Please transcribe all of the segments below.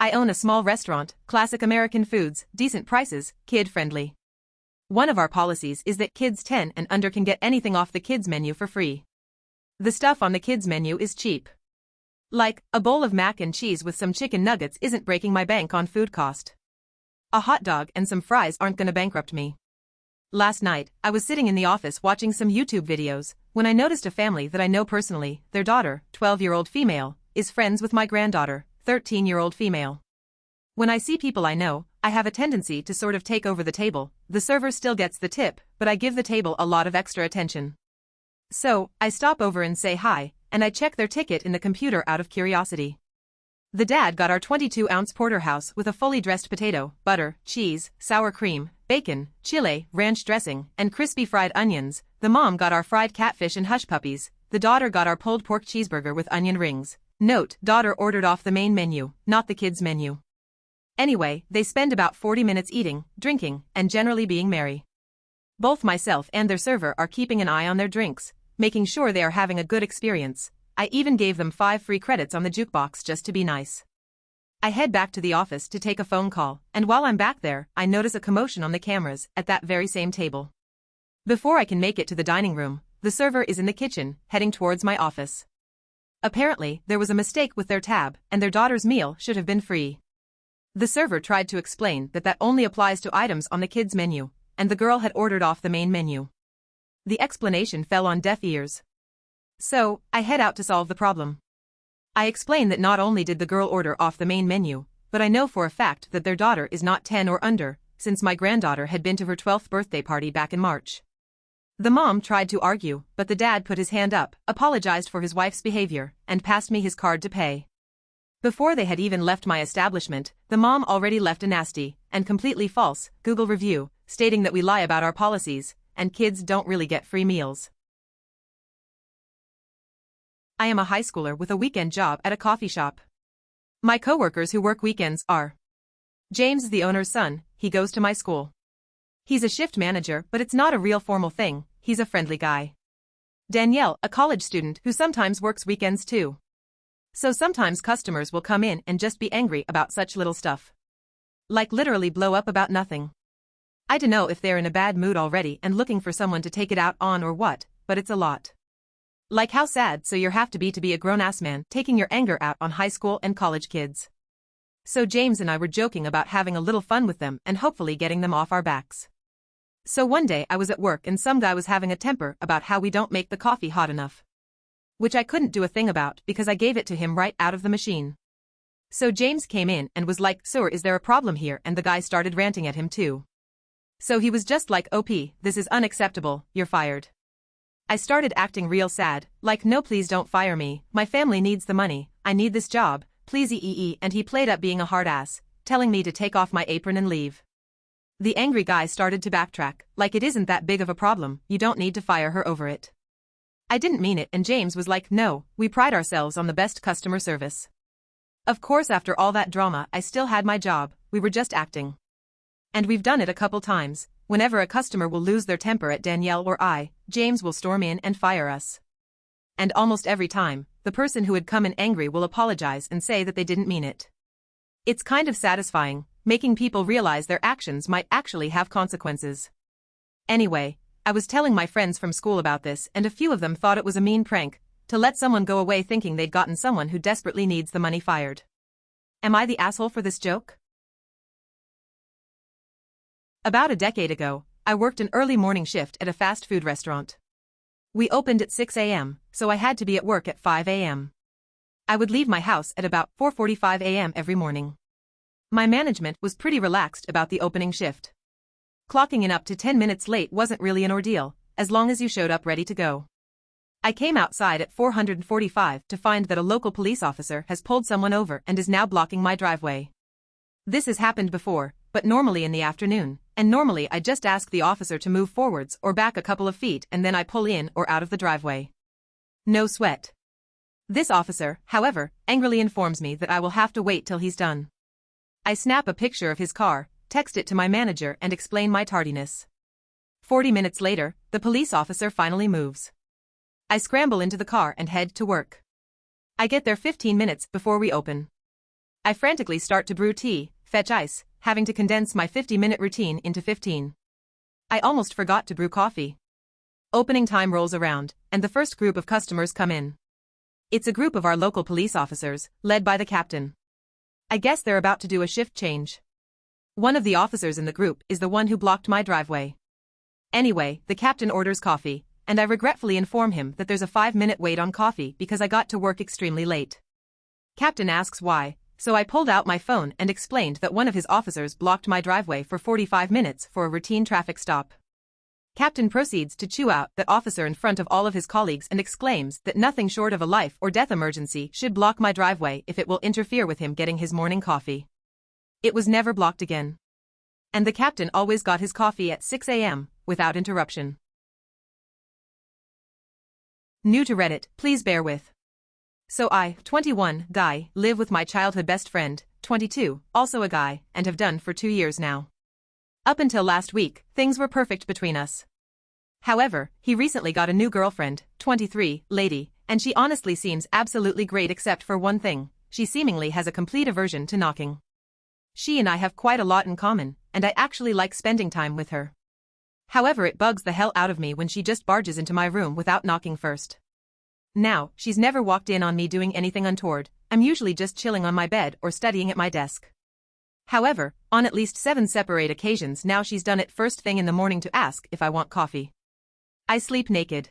I own a small restaurant, classic American foods, decent prices, kid-friendly. One of our policies is that kids 10 and under can get anything off the kids menu for free. The stuff on the kids menu is cheap. Like, a bowl of mac and cheese with some chicken nuggets isn't breaking my bank on food cost. A hot dog and some fries aren't gonna bankrupt me. Last night, I was sitting in the office watching some YouTube videos, when I noticed a family that I know personally. Their daughter, 12-year-old female, is friends with my granddaughter, 13-year-old female. When I see people I know, I have a tendency to sort of take over the table. The server still gets the tip, but I give the table a lot of extra attention. So, I stop over and say hi, and I check their ticket in the computer out of curiosity. The dad got our 22-ounce porterhouse with a fully dressed potato, butter, cheese, sour cream, bacon, chile, ranch dressing, and crispy fried onions. The mom got our fried catfish and hush puppies. The daughter got our pulled pork cheeseburger with onion rings. Note, daughter ordered off the main menu, not the kids' menu. Anyway, they spend about 40 minutes eating, drinking, and generally being merry. Both myself and their server are keeping an eye on their drinks, making sure they are having a good experience. I even gave them 5 free credits on the jukebox just to be nice. I head back to the office to take a phone call, and while I'm back there, I notice a commotion on the cameras at that very same table. Before I can make it to the dining room, the server is in the kitchen, heading towards my office. Apparently, there was a mistake with their tab, and their daughter's meal should have been free. The server tried to explain that that only applies to items on the kids' menu, and the girl had ordered off the main menu. The explanation fell on deaf ears. So, I head out to solve the problem. I explain that not only did the girl order off the main menu, but I know for a fact that their daughter is not 10 or under, since my granddaughter had been to her 12th birthday party back in March. The mom tried to argue, but the dad put his hand up, apologized for his wife's behavior, and passed me his card to pay. Before they had even left my establishment, the mom already left a nasty, and completely false, Google review, stating that we lie about our policies, and kids don't really get free meals. I am a high schooler with a weekend job at a coffee shop. My coworkers who work weekends are: James is the owner's son, he goes to my school. He's a shift manager, but it's not a real formal thing, he's a friendly guy. Danielle, a college student who sometimes works weekends too. So sometimes customers will come in and just be angry about such little stuff. Like literally blow up about nothing. I don't know if they're in a bad mood already and looking for someone to take it out on or what, but it's a lot. Like how sad so you have to be a grown-ass man taking your anger out on high school and college kids. So James and I were joking about having a little fun with them and hopefully getting them off our backs. So one day I was at work and some guy was having a temper about how we don't make the coffee hot enough. Which I couldn't do a thing about because I gave it to him right out of the machine. So James came in and was like, "Sir, is there a problem here?" And the guy started ranting at him too. So he was just like, "OP, this is unacceptable, you're fired." I started acting real sad, like, "No, please don't fire me, my family needs the money, I need this job, please eee," and he played up being a hard ass, telling me to take off my apron and leave. The angry guy started to backtrack, like it isn't that big of a problem, you don't need to fire her over it. I didn't mean it and James was like, "No, we pride ourselves on the best customer service." Of course after all that drama I still had my job, we were just acting. And we've done it a couple times. Whenever a customer will lose their temper at Danielle or I, James will storm in and fire us. And almost every time, the person who had come in angry will apologize and say that they didn't mean it. It's kind of satisfying, making people realize their actions might actually have consequences. Anyway, I was telling my friends from school about this and a few of them thought it was a mean prank, to let someone go away thinking they'd gotten someone who desperately needs the money fired. Am I the asshole for this joke? About a decade ago, I worked an early morning shift at a fast food restaurant. We opened at 6 a.m., so I had to be at work at 5 a.m. I would leave my house at about 4:45 a.m. every morning. My management was pretty relaxed about the opening shift. Clocking in up to 10 minutes late wasn't really an ordeal, as long as you showed up ready to go. I came outside at 4:45 to find that a local police officer has pulled someone over and is now blocking my driveway. This has happened before, but normally in the afternoon, and normally I just ask the officer to move forwards or back a couple of feet and then I pull in or out of the driveway. No sweat. This officer, however, angrily informs me that I will have to wait till he's done. I snap a picture of his car, text it to my manager and explain my tardiness. 40 minutes later, the police officer finally moves. I scramble into the car and head to work. I get there 15 minutes before we open. I frantically start to brew tea, fetch ice, having to condense my 50-minute routine into 15. I almost forgot to brew coffee. Opening time rolls around, and the first group of customers come in. It's a group of our local police officers, led by the captain. I guess they're about to do a shift change. One of the officers in the group is the one who blocked my driveway. Anyway, the captain orders coffee, and I regretfully inform him that there's a 5-minute wait on coffee because I got to work extremely late. Captain asks why, so I pulled out my phone and explained that one of his officers blocked my driveway for 45 minutes for a routine traffic stop. Captain proceeds to chew out that officer in front of all of his colleagues and exclaims that nothing short of a life or death emergency should block my driveway if it will interfere with him getting his morning coffee. It was never blocked again. And the captain always got his coffee at 6 a.m., without interruption. New to Reddit, please bear with. So I, 21, guy, live with my childhood best friend, 22, also a guy, and have done for 2 years now. Up until last week, things were perfect between us. However, he recently got a new girlfriend, 23, lady, and she honestly seems absolutely great except for one thing: she seemingly has a complete aversion to knocking. She and I have quite a lot in common, and I actually like spending time with her. However, it bugs the hell out of me when she just barges into my room without knocking first. Now, she's never walked in on me doing anything untoward. I'm usually just chilling on my bed or studying at my desk. However, on at least 7 separate occasions now she's done it first thing in the morning to ask if I want coffee. I sleep naked.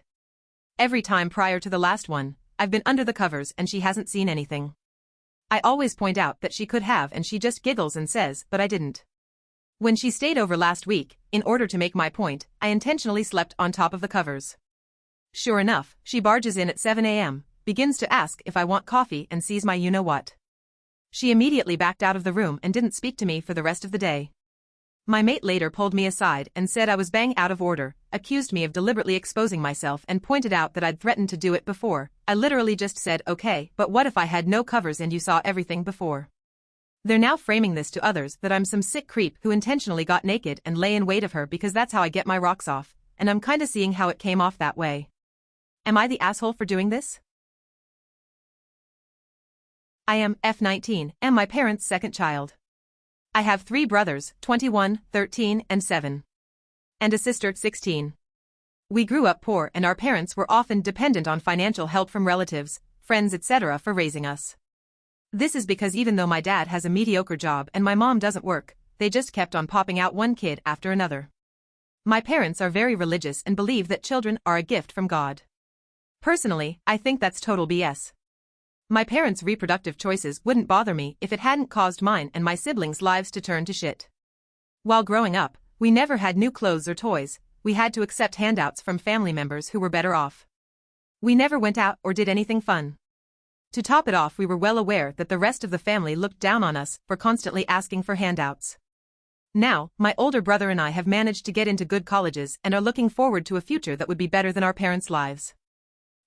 Every time prior to the last one, I've been under the covers and she hasn't seen anything. I always point out that she could have and she just giggles and says, but I didn't. When she stayed over last week, in order to make my point, I intentionally slept on top of the covers. Sure enough, she barges in at 7 a.m., begins to ask if I want coffee and sees my you-know-what. She immediately backed out of the room and didn't speak to me for the rest of the day. My mate later pulled me aside and said I was bang out of order, accused me of deliberately exposing myself and pointed out that I'd threatened to do it before. I literally just said, okay, but what if I had no covers and you saw everything before? They're now framing this to others that I'm some sick creep who intentionally got naked and lay in wait of her because that's how I get my rocks off, and I'm kinda seeing how it came off that way. Am I the asshole for doing this? I am F19, am my parents' second child. I have 3 brothers, 21, 13, and 7. And a sister, 16. We grew up poor and our parents were often dependent on financial help from relatives, friends, etc. for raising us. This is because even though my dad has a mediocre job and my mom doesn't work, they just kept on popping out one kid after another. My parents are very religious and believe that children are a gift from God. Personally, I think that's total BS. My parents' reproductive choices wouldn't bother me if it hadn't caused mine and my siblings' lives to turn to shit. While growing up, we never had new clothes or toys. We had to accept handouts from family members who were better off. We never went out or did anything fun. To top it off, we were well aware that the rest of the family looked down on us for constantly asking for handouts. Now, my older brother and I have managed to get into good colleges and are looking forward to a future that would be better than our parents' lives.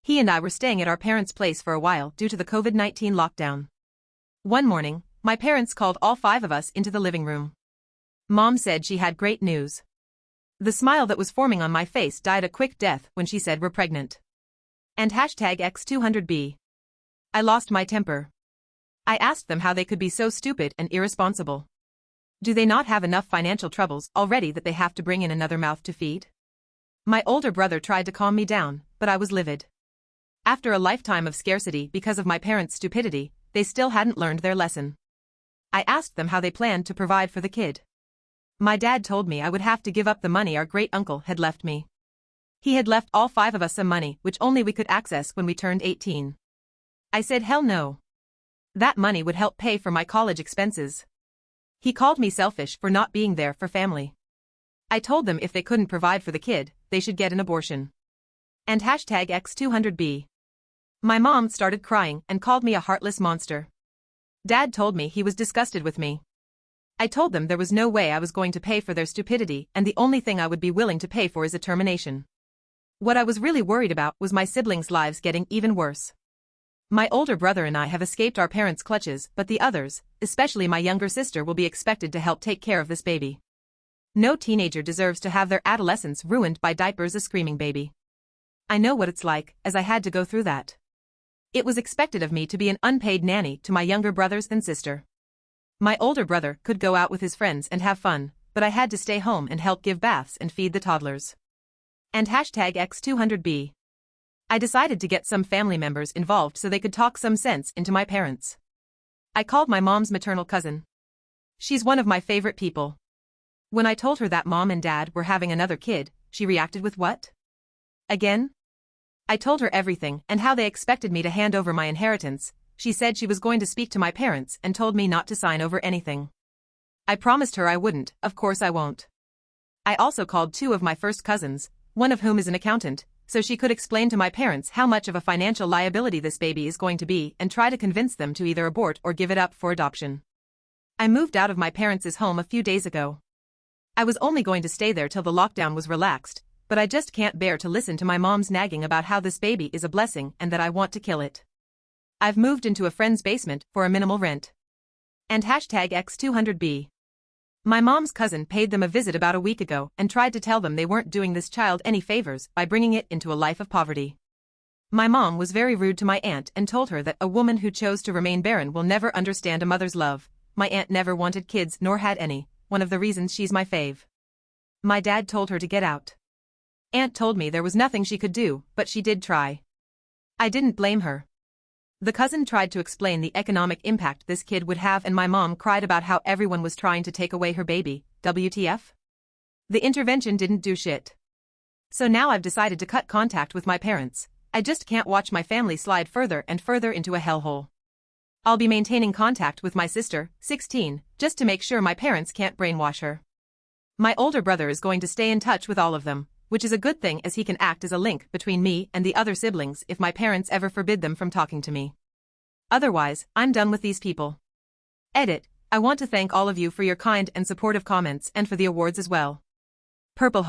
He and I were staying at our parents' place for a while due to the COVID-19 lockdown. One morning, my parents called all 5 of us into the living room. Mom said she had great news. The smile that was forming on my face died a quick death when she said we're pregnant. And #X200B. I lost my temper. I asked them how they could be so stupid and irresponsible. Do they not have enough financial troubles already that they have to bring in another mouth to feed? My older brother tried to calm me down, but I was livid. After a lifetime of scarcity because of my parents' stupidity, they still hadn't learned their lesson. I asked them how they planned to provide for the kid. My dad told me I would have to give up the money our great-uncle had left me. He had left all 5 of us some money which only we could access when we turned 18. I said hell no. That money would help pay for my college expenses. He called me selfish for not being there for family. I told them if they couldn't provide for the kid, they should get an abortion. And #X200B. My mom started crying and called me a heartless monster. Dad told me he was disgusted with me. I told them there was no way I was going to pay for their stupidity and the only thing I would be willing to pay for is a termination. What I was really worried about was my siblings' lives getting even worse. My older brother and I have escaped our parents' clutches, but the others, especially my younger sister, will be expected to help take care of this baby. No teenager deserves to have their adolescence ruined by diapers, a screaming baby. I know what it's like, as I had to go through that. It was expected of me to be an unpaid nanny to my younger brothers and sister. My older brother could go out with his friends and have fun, but I had to stay home and help give baths and feed the toddlers. And hashtag X200B. I decided to get some family members involved so they could talk some sense into my parents. I called my mom's maternal cousin. She's one of my favorite people. When I told her that mom and dad were having another kid, she reacted with what? Again? I told her everything and how they expected me to hand over my inheritance. She said she was going to speak to my parents and told me not to sign over anything. I promised her I wouldn't, of course I won't. I also called two of my first cousins, one of whom is an accountant, so she could explain to my parents how much of a financial liability this baby is going to be and try to convince them to either abort or give it up for adoption. I moved out of my parents' home a few days ago. I was only going to stay there till the lockdown was relaxed, but I just can't bear to listen to my mom's nagging about how this baby is a blessing and that I want to kill it. I've moved into a friend's basement for a minimal rent. And hashtag X200B. My mom's cousin paid them a visit about a week ago and tried to tell them they weren't doing this child any favors by bringing it into a life of poverty. My mom was very rude to my aunt and told her that a woman who chose to remain barren will never understand a mother's love. My aunt never wanted kids nor had any, one of the reasons she's my fave. My dad told her to get out. Aunt told me there was nothing she could do, but she did try. I didn't blame her. The cousin tried to explain the economic impact this kid would have and my mom cried about how everyone was trying to take away her baby. WTF? The intervention didn't do shit. So now I've decided to cut contact with my parents. I just can't watch my family slide further and further into a hellhole. I'll be maintaining contact with my sister, 16, just to make sure my parents can't brainwash her. My older brother is going to stay in touch with all of them, which is a good thing as he can act as a link between me and the other siblings if my parents ever forbid them from talking to me. Otherwise, I'm done with these people. Edit. I want to thank all of you for your kind and supportive comments and for the awards as well. Purple